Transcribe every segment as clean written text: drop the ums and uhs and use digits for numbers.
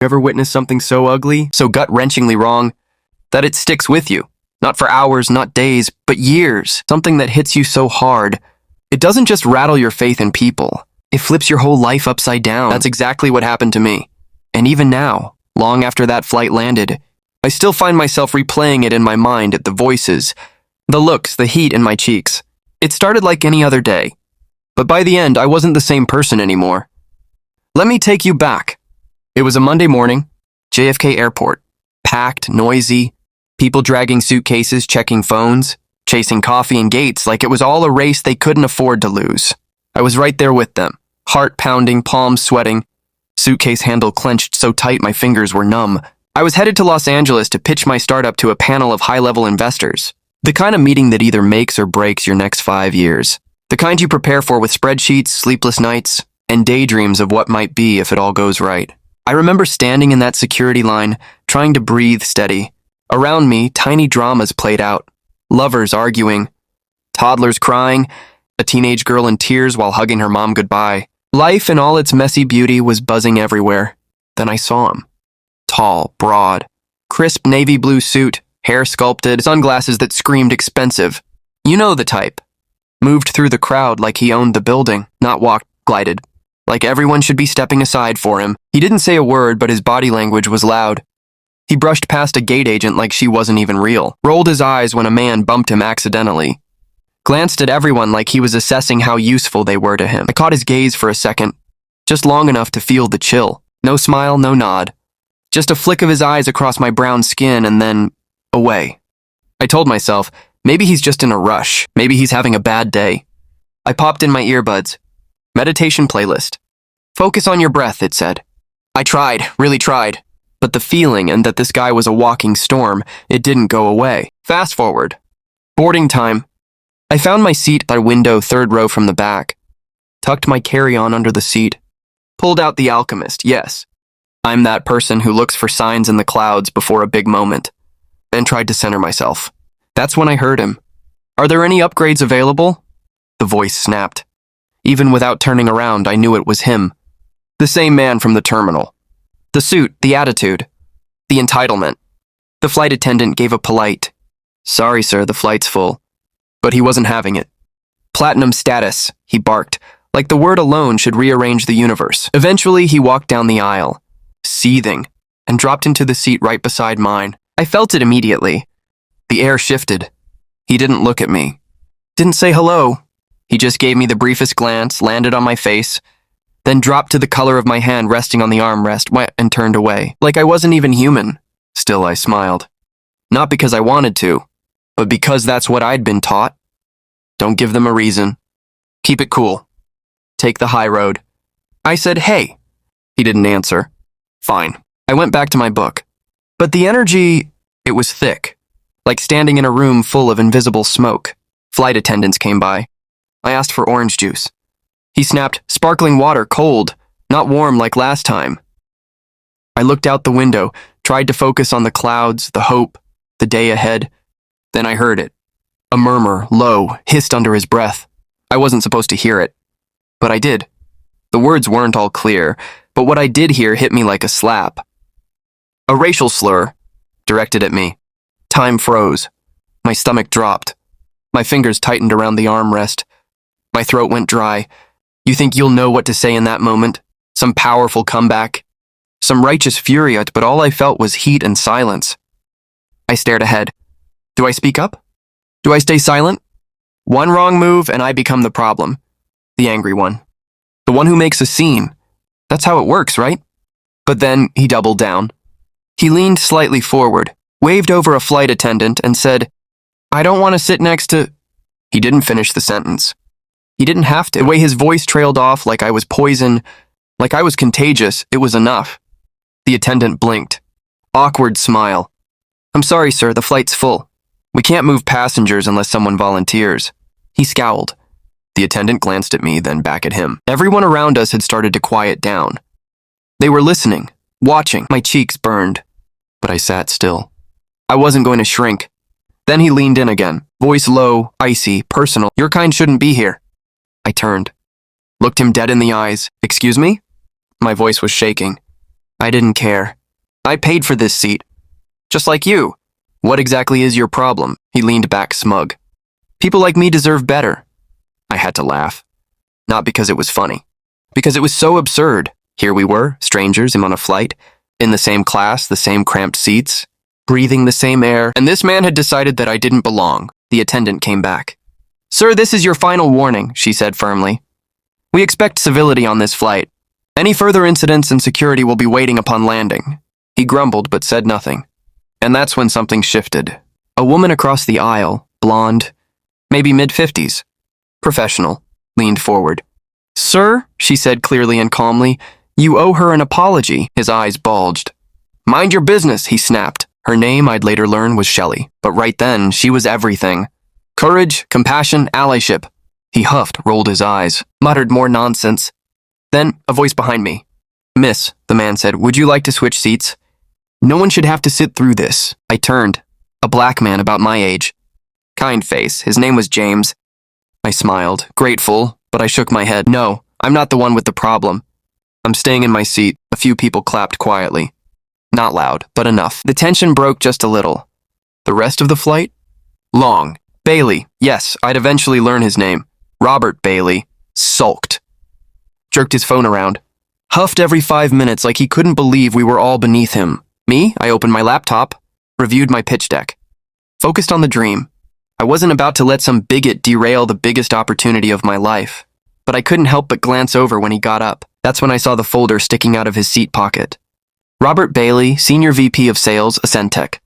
You ever witnessed something so ugly, so gut-wrenchingly wrong, that it sticks with you? Not for hours, not days, but years. Something that hits you so hard. It doesn't just rattle your faith in people. It flips your whole life upside down. That's exactly what happened to me. And even now, long after that flight landed, I still find myself replaying it in my mind at the voices, the looks, the heat in my cheeks. It started like any other day. But by the end, I wasn't the same person anymore. Let me take you back. It was a Monday morning, JFK Airport. Packed, noisy, people dragging suitcases, checking phones, chasing coffee and gates like it was all a race they couldn't afford to lose. I was right there with them, heart pounding, palms sweating, suitcase handle clenched so tight my fingers were numb. I was headed to Los Angeles to pitch my startup to a panel of high-level investors. The kind of meeting that either makes or breaks your next 5 years. The kind you prepare for with spreadsheets, sleepless nights, and daydreams of what might be if it all goes right. I remember standing in that security line, trying to breathe steady. Around me, tiny dramas played out. Lovers arguing, toddlers crying, a teenage girl in tears while hugging her mom goodbye. Life in all its messy beauty was buzzing everywhere. Then I saw him. Tall, broad, crisp navy blue suit, hair sculpted, sunglasses that screamed expensive. You know the type. Moved through the crowd like he owned the building, not walked, glided. Like everyone should be stepping aside for him. He didn't say a word, but his body language was loud. He brushed past a gate agent like she wasn't even real, rolled his eyes when a man bumped him accidentally, glanced at everyone like he was assessing how useful they were to him. I caught his gaze for a second, just long enough to feel the chill. No smile, no nod. Just a flick of his eyes across my brown skin and then away. I told myself, maybe he's just in a rush. Maybe he's having a bad day. I popped in my earbuds. Meditation playlist. Focus on your breath, it said. I tried, really tried. But the feeling and that this guy was a walking storm, it didn't go away. Fast forward. Boarding time. I found my seat by window, third row from the back. Tucked my carry-on under the seat. Pulled out the alchemist, yes. I'm that person who looks for signs in the clouds before a big moment. Then tried to center myself. That's when I heard him. Are there any upgrades available? The voice snapped. Even without turning around, I knew it was him. The same man from the terminal. The suit, the attitude, the entitlement. The flight attendant gave a polite, "Sorry, sir, the flight's full." But he wasn't having it. "Platinum status," he barked, like the word alone should rearrange the universe. Eventually, he walked down the aisle, seething, and dropped into the seat right beside mine. I felt it immediately. The air shifted. He didn't look at me. Didn't say hello. He just gave me the briefest glance, landed on my face, then dropped to the color of my hand resting on the armrest, and turned away. Like I wasn't even human. Still, I smiled. Not because I wanted to, but because that's what I'd been taught. Don't give them a reason. Keep it cool. Take the high road. I said, "Hey." He didn't answer. Fine. I went back to my book. But the energy, it was thick, like standing in a room full of invisible smoke. Flight attendants came by. I asked for orange juice. He snapped, "Sparkling water, cold, not warm like last time." I looked out the window, tried to focus on the clouds, the hope, the day ahead. Then I heard it. A murmur, low, hissed under his breath. I wasn't supposed to hear it, but I did. The words weren't all clear, but what I did hear hit me like a slap. A racial slur, directed at me. Time froze. My stomach dropped. My fingers tightened around the armrest. My throat went dry. You think you'll know what to say in that moment? Some powerful comeback? Some righteous fury, but all I felt was heat and silence. I stared ahead. Do I speak up? Do I stay silent? One wrong move and I become the problem. The angry one. The one who makes a scene. That's how it works, right? But then he doubled down. He leaned slightly forward, waved over a flight attendant, and said, "I don't want to sit next to..." He didn't finish the sentence. He didn't have to. The way his voice trailed off like I was poison, like I was contagious, it was enough. The attendant blinked. Awkward smile. "I'm sorry, sir, the flight's full. We can't move passengers unless someone volunteers." He scowled. The attendant glanced at me, then back at him. Everyone around us had started to quiet down. They were listening, watching. My cheeks burned, but I sat still. I wasn't going to shrink. Then he leaned in again, voice low, icy, personal. "Your kind shouldn't be here." I turned, looked him dead in the eyes. "Excuse me?" My voice was shaking. I didn't care. I paid for this seat. Just like you. What exactly is your problem? He leaned back smug. People like me deserve better. I had to laugh. Not because it was funny. Because it was so absurd. Here we were, strangers on a flight, in the same class, the same cramped seats, breathing the same air, and this man had decided that I didn't belong. The attendant came back. Sir, this is your final warning, she said firmly. We expect civility on this flight. Any further incidents and security will be waiting upon landing. He grumbled but said nothing. And that's when something shifted. A woman across the aisle, blonde, maybe mid-50s, professional, leaned forward. Sir, she said clearly and calmly, you owe her an apology. His eyes bulged. Mind your business, he snapped. Her name, I'd later learn, was Shelley, but right then, she was everything. Courage, compassion, allyship. He huffed, rolled his eyes, muttered more nonsense. Then, a voice behind me. Miss, the man said, would you like to switch seats? No one should have to sit through this. I turned. A black man about my age. Kind face. His name was James. I smiled, grateful, but I shook my head. No, I'm not the one with the problem. I'm staying in my seat. A few people clapped quietly. Not loud, but enough. The tension broke just a little. The rest of the flight? Long. Bailey. Yes, I'd eventually learn his name. Robert Bailey. Sulked. Jerked his phone around. Huffed every 5 minutes like he couldn't believe we were all beneath him. Me? I opened my laptop. Reviewed my pitch deck. Focused on the dream. I wasn't about to let some bigot derail the biggest opportunity of my life. But I couldn't help but glance over when he got up. That's when I saw the folder sticking out of his seat pocket. Robert Bailey, Senior VP of Sales, Ascentech.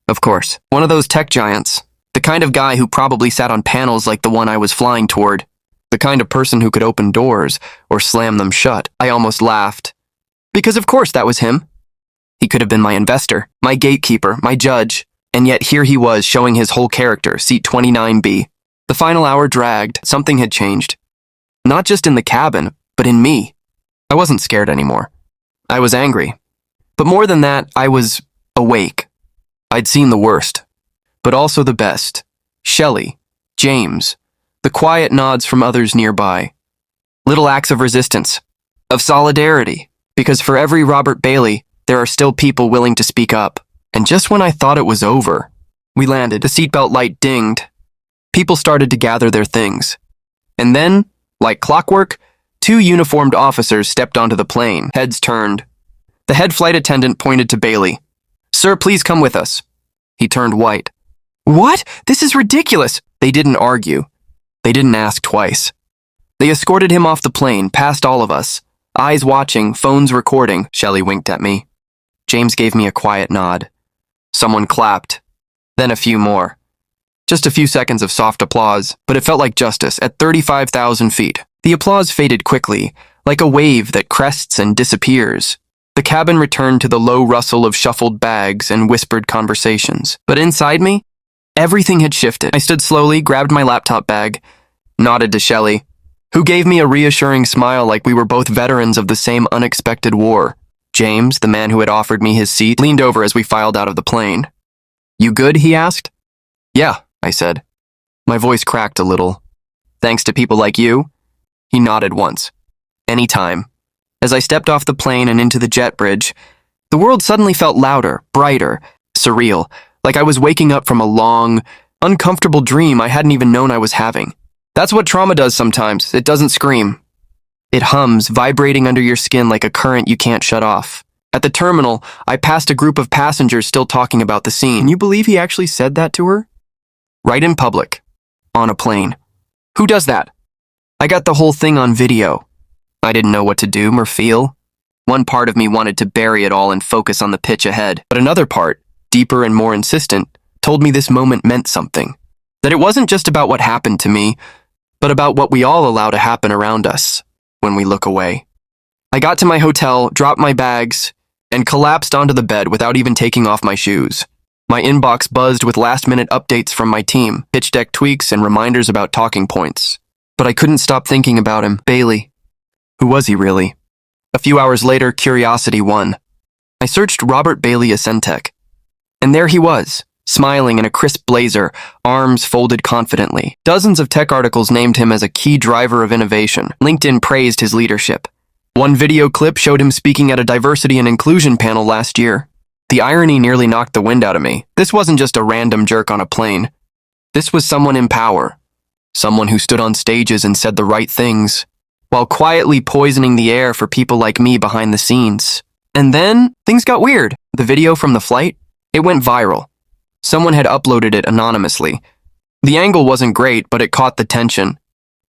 Of course, one of those tech giants. The kind of guy who probably sat on panels like the one I was flying toward. The kind of person who could open doors or slam them shut. I almost laughed. Because of course that was him. He could have been my investor, my gatekeeper, my judge. And yet here he was showing his whole character, seat 29B. The final hour dragged. Something had changed. Not just in the cabin, but in me. I wasn't scared anymore. I was angry. But more than that, I was awake. I'd seen the worst, but also the best. Shelley, James, the quiet nods from others nearby. Little acts of resistance, of solidarity, because for every Robert Bailey, there are still people willing to speak up. And just when I thought it was over, we landed. The seatbelt light dinged. People started to gather their things. And then, like clockwork, 2 uniformed officers stepped onto the plane, heads turned. The head flight attendant pointed to Bailey. Sir, please come with us. He turned white. What? This is ridiculous. They didn't argue. They didn't ask twice. They escorted him off the plane, past all of us. Eyes watching, phones recording. Shelley winked at me. James gave me a quiet nod. Someone clapped. Then a few more. Just a few seconds of soft applause, but it felt like justice at 35,000 feet. The applause faded quickly, like a wave that crests and disappears. The cabin returned to the low rustle of shuffled bags and whispered conversations. But inside me, everything had shifted. I stood slowly, grabbed my laptop bag, nodded to Shelley, who gave me a reassuring smile like we were both veterans of the same unexpected war. James, the man who had offered me his seat, leaned over as we filed out of the plane. You good? He asked. Yeah, I said. My voice cracked a little. Thanks to people like you? He nodded once. Anytime. As I stepped off the plane and into the jet bridge, the world suddenly felt louder, brighter, surreal, like I was waking up from a long, uncomfortable dream I hadn't even known I was having. That's what trauma does sometimes. It doesn't scream. It hums, vibrating under your skin like a current you can't shut off. At the terminal, I passed a group of passengers still talking about the scene. Can you believe he actually said that to her? Right in public. On a plane. Who does that? I got the whole thing on video. I didn't know what to do or feel. One part of me wanted to bury it all and focus on the pitch ahead, but another part, deeper and more insistent, told me this moment meant something. That it wasn't just about what happened to me, but about what we all allow to happen around us when we look away. I got to my hotel, dropped my bags, and collapsed onto the bed without even taking off my shoes. My inbox buzzed with last-minute updates from my team, pitch deck tweaks, and reminders about talking points. But I couldn't stop thinking about him, Bailey. Who was he really? A few hours later, curiosity won. I searched Robert Bailey Ascentech. And there he was, smiling in a crisp blazer, arms folded confidently. Dozens of tech articles named him as a key driver of innovation. LinkedIn praised his leadership. One video clip showed him speaking at a diversity and inclusion panel last year. The irony nearly knocked the wind out of me. This wasn't just a random jerk on a plane. This was someone in power. Someone who stood on stages and said the right things, while quietly poisoning the air for people like me behind the scenes. And then, things got weird. The video from the flight, it went viral. Someone had uploaded it anonymously. The angle wasn't great, but it caught the tension.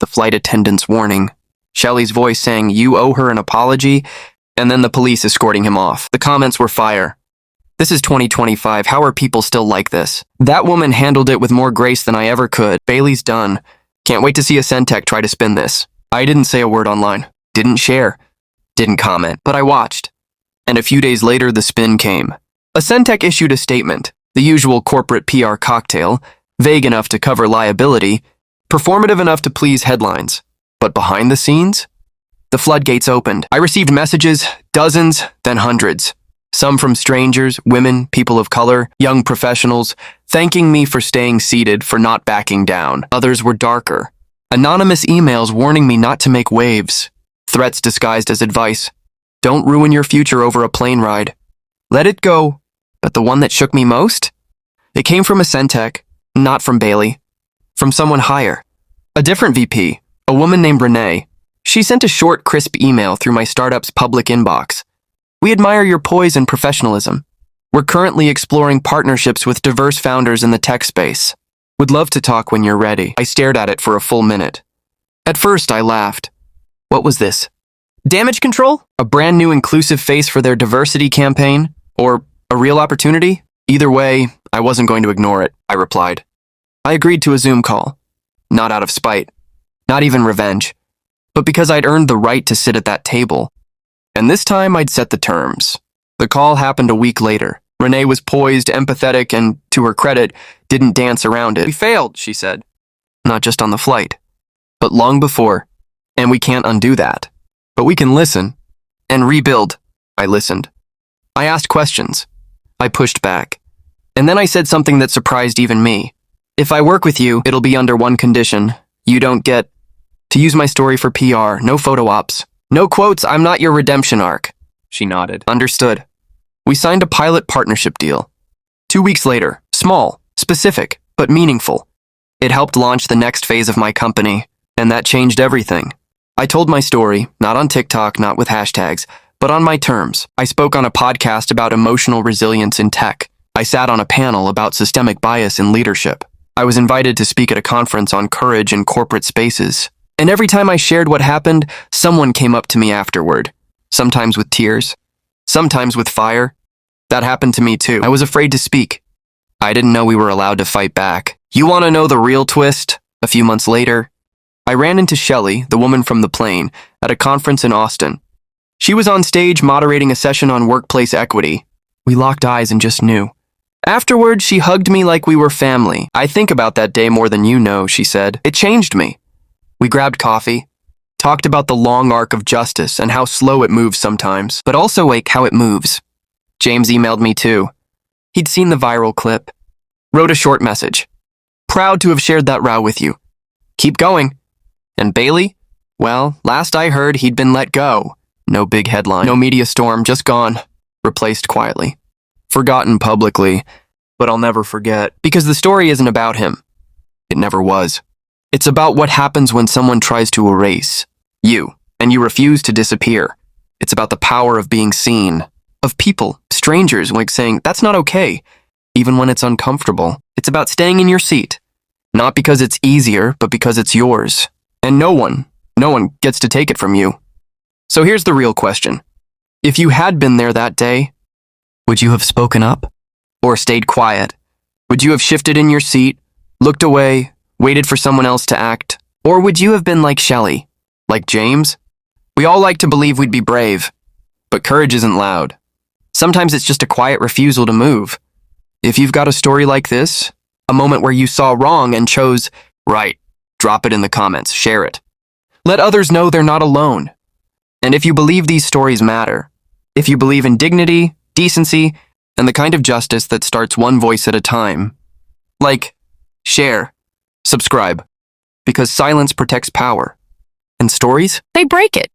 The flight attendant's warning. Shelley's voice saying, "You owe her an apology," and then the police escorting him off. The comments were fire. This is 2025. How are people still like this? That woman handled it with more grace than I ever could. Bailey's done. Can't wait to see a Centec try to spin this. I didn't say a word online. Didn't share. Didn't comment. But I watched. And a few days later, the spin came. A Centec issued a statement. The usual corporate PR cocktail. Vague enough to cover liability. Performative enough to please headlines. But behind the scenes? The floodgates opened. I received messages, dozens, then hundreds. Some from strangers, women, people of color, young professionals, thanking me for staying seated, for not backing down. Others were darker. Anonymous emails warning me not to make waves. Threats disguised as advice. Don't ruin your future over a plane ride. Let it go. But the one that shook me most? It came from a Centec, not from Bailey. From someone higher. A different VP, a woman named Renee. She sent a short, crisp email through my startup's public inbox. "We admire your poise and professionalism. We're currently exploring partnerships with diverse founders in the tech space. Would love to talk when you're ready." I stared at it for a full minute. At first, I laughed. What was this? Damage control? A brand new inclusive face for their diversity campaign? Or a real opportunity? Either way, I wasn't going to ignore it, I replied. I agreed to a Zoom call. Not out of spite. Not even revenge. But because I'd earned the right to sit at that table. And this time I'd set the terms. The call happened a week later. Renee was poised, empathetic, and, to her credit, didn't dance around it. "We failed," she said. Not just on the flight, but long before. And we can't undo that. But we can listen. And rebuild. I listened. I asked questions. I pushed back. And then I said something that surprised even me. "If I work with you, it'll be under one condition. You don't get to use my story for PR, no photo ops. No quotes, I'm not your redemption arc." She nodded. Understood. We signed a pilot partnership deal. 2 weeks later, small, specific, but meaningful. It helped launch the next phase of my company, and that changed everything. I told my story, not on TikTok, not with hashtags, but on my terms. I spoke on a podcast about emotional resilience in tech. I sat on a panel about systemic bias in leadership. I was invited to speak at a conference on courage in corporate spaces. And every time I shared what happened, someone came up to me afterward. Sometimes with tears. Sometimes with fire. That happened to me too. I was afraid to speak. I didn't know we were allowed to fight back. You want to know the real twist? A few months later, I ran into Shelley, the woman from the plane, at a conference in Austin. She was on stage moderating a session on workplace equity. We locked eyes and just knew. Afterward, she hugged me like we were family. "I think about that day more than you know," she said. "It changed me." We grabbed coffee, talked about the long arc of justice and how slow it moves sometimes, but also how it moves. James emailed me too. He'd seen the viral clip. Wrote a short message. "Proud to have shared that row with you. Keep going." And Bailey? Well, last I heard, he'd been let go. No big headline, no media storm, just gone. Replaced quietly. Forgotten publicly, but I'll never forget. Because the story isn't about him. It never was. It's about what happens when someone tries to erase you, and you refuse to disappear. It's about the power of being seen, of people, strangers, saying, "That's not okay," even when it's uncomfortable. It's about staying in your seat, not because it's easier, but because it's yours. And no one gets to take it from you. So here's the real question. If you had been there that day, would you have spoken up? Or stayed quiet? Would you have shifted in your seat, looked away, waited for someone else to act? Or would you have been like Shelley? Like James? We all like to believe we'd be brave, but courage isn't loud. Sometimes it's just a quiet refusal to move. If you've got a story like this, a moment where you saw wrong and chose right, drop it in the comments, share it. Let others know they're not alone. And if you believe these stories matter, if you believe in dignity, decency, and the kind of justice that starts one voice at a time, like, share, subscribe, because silence protects power. And stories? They break it.